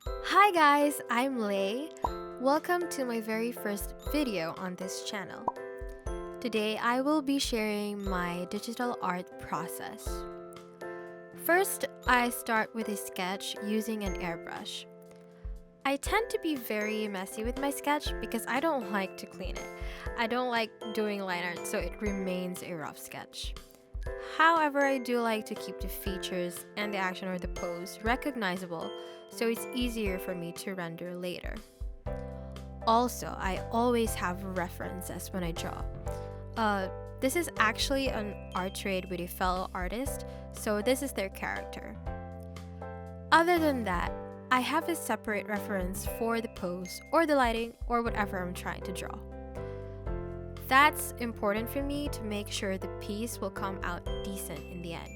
Hi guys, I'm Lei. Welcome to my very first video on this channel. Today I will be sharing my digital art process. First, I start with a sketch using an airbrush. I tend to be very messy with my sketch because I don't like to clean it. I don't like doing line art, so it remains a rough sketch. However, I do like to keep the features and the action or the pose recognizable so it's easier for me to render later. Also, I always have references when I draw. This is actually an art trade with a fellow artist, so this is their character. Other than that, I have a separate reference for the pose or the lighting or whatever I'm trying to draw. That's important for me to make sure the piece will come out decent in the end.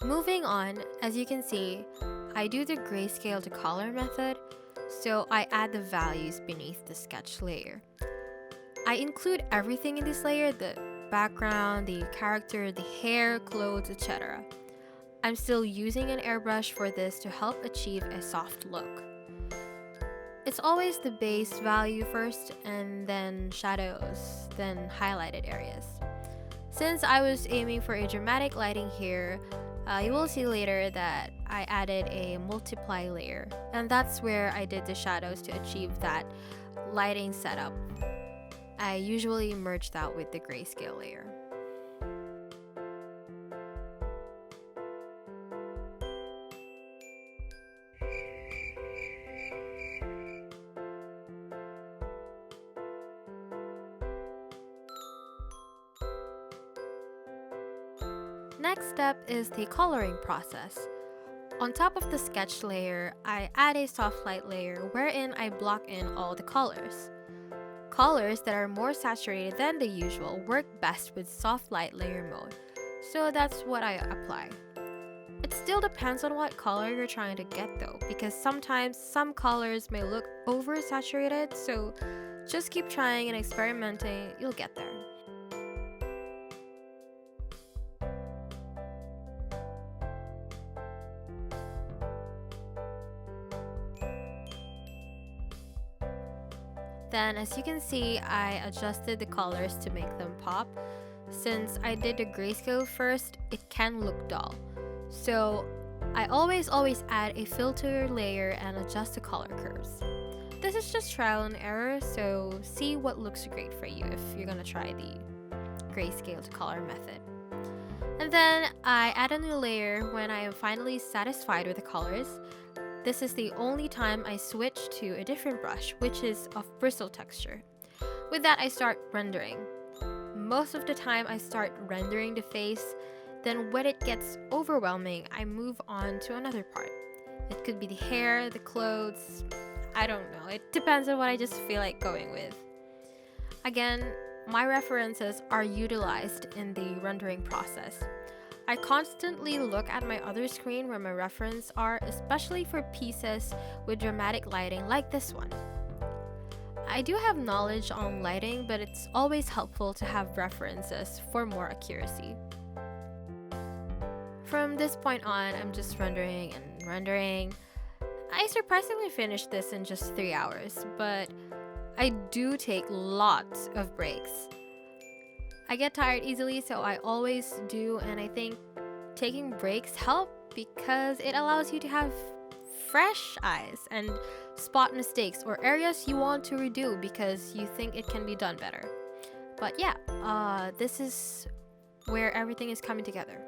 Moving on, as you can see, I do the grayscale to color method, so I add the values beneath the sketch layer. I include everything in this layer, the background, the character, the hair, clothes, etc. I'm still using an airbrush for this to help achieve a soft look. It's always the base value first and then shadows, then highlighted areas. Since I was aiming for a dramatic lighting here, you will see later that I added a multiply layer, and that's where I did the shadows to achieve that lighting setup. I usually merge that with the grayscale layer. Next step is the coloring process. On top of the sketch layer, I add a soft light layer wherein I block in all the colors. Colors that are more saturated than the usual work best with soft light layer mode, so that's what I apply. It still depends on what color you're trying to get though, because sometimes some colors may look oversaturated, so just keep trying and experimenting, you'll get there. Then, as you can see, I adjusted the colors to make them pop. Since I did the grayscale first, it can look dull. So I always add a filter layer and adjust the color curves. This is just trial and error, so see what looks great for you if you're gonna try the grayscale to color method. And then I add a new layer when I am finally satisfied with the colors. This is the only time I switch to a different brush, which is of bristle texture. With that, I start rendering. Most of the time, I start rendering the face, then when it gets overwhelming, I move on to another part. It could be the hair, the clothes, I don't know. It depends on what I just feel like going with. Again, my references are utilized in the rendering process. I constantly look at my other screen where my references are, especially for pieces with dramatic lighting like this one. I do have knowledge on lighting, but it's always helpful to have references for more accuracy. From this point on, I'm just rendering and rendering. I surprisingly finished this in just 3 hours, but I do take lots of breaks. I get tired easily, so I always do, and I think taking breaks help because it allows you to have fresh eyes and spot mistakes or areas you want to redo because you think it can be done better. But yeah, this is where everything is coming together.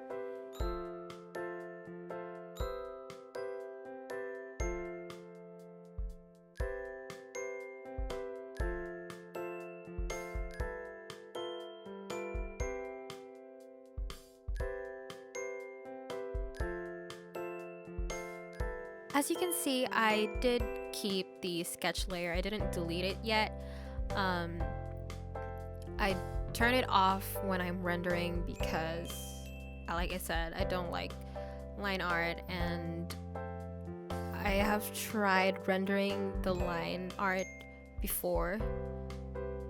As you can see, I did keep the sketch layer. I didn't delete it yet. I turn it off when I'm rendering because, like I said, I don't like line art, and I have tried rendering the line art before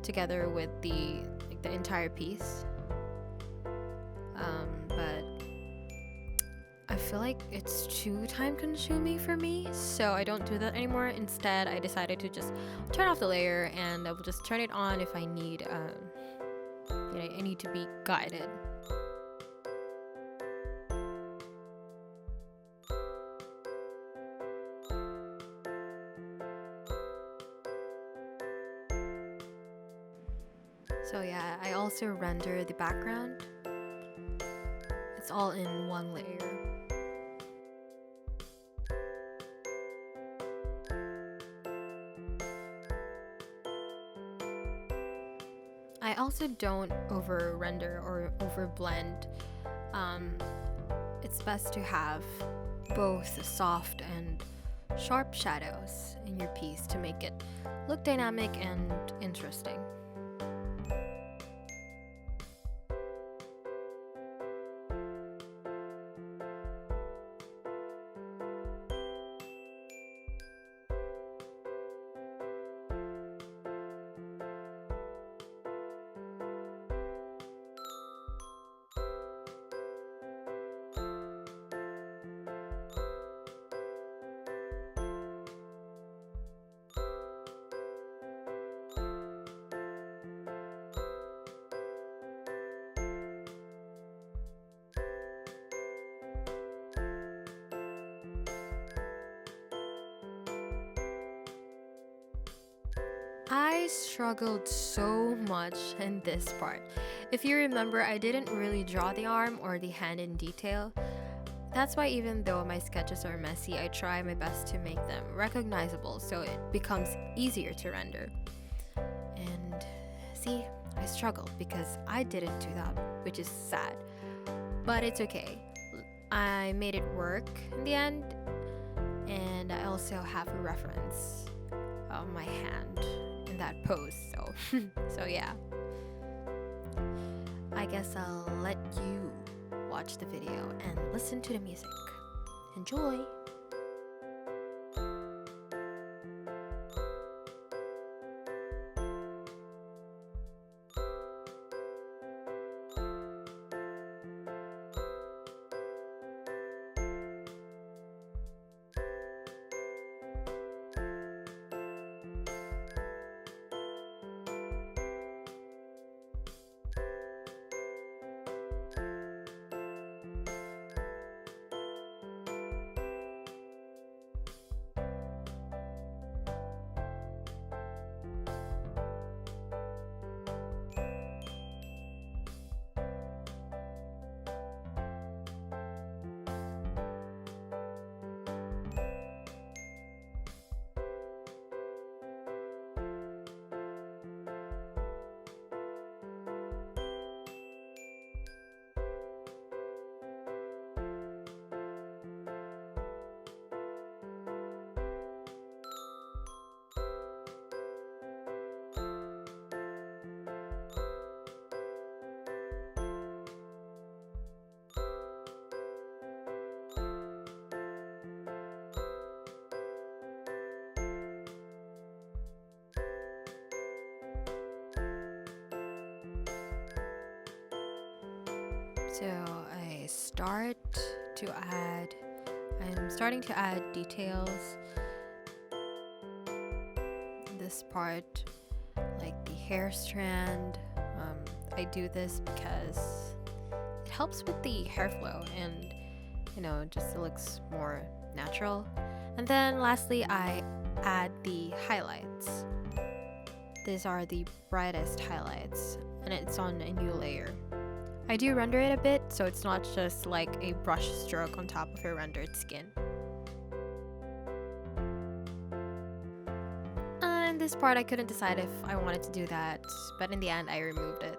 together with the entire piece. But I feel like it's too time consuming for me, so I don't do that anymore. Instead, I decided to just turn off the layer, and I will just turn it on if I need I need to be guided. So yeah, I also render the background. It's all in one layer. I also don't over render or over blend. It's best to have both soft and sharp shadows in your piece to make it look dynamic and interesting. I struggled so much in this part. If you remember, I didn't really draw the arm or the hand in detail. That's why even though my sketches are messy, I try my best to make them recognizable so it becomes easier to render. And see, I struggled because I didn't do that, which is sad. But it's okay. I made it work in the end, and I also have a reference of my hand in that pose, so yeah. I guess I'll let you watch the video and listen to the music. Enjoy! So I'm starting to add details in this part, like the hair strand. I do this because it helps with the hair flow and just it looks more natural. And then lastly, I add the highlights. These are the brightest highlights, and it's on a new layer. I do render it a bit, so it's not just like a brush stroke on top of a rendered skin. And this part I couldn't decide if I wanted to do that, but in the end I removed it.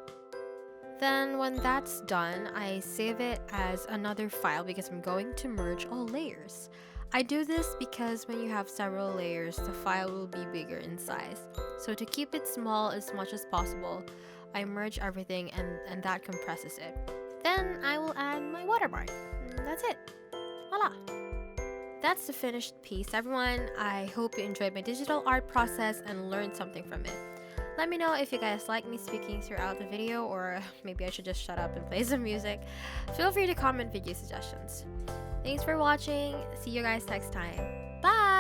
Then when that's done, I save it as another file because I'm going to merge all layers. I do this because when you have several layers, the file will be bigger in size. So to keep it small as much as possible, I merge everything and that compresses it. Then I will add my watermark. And that's it. Voila! that's the finished piece, everyone. I hope you enjoyed my digital art process and learned something from it. Let me know if you guys like me speaking throughout the video, or maybe I should just shut up and play some music. Feel free to comment video suggestions. Thanks for watching. See you guys next time. Bye!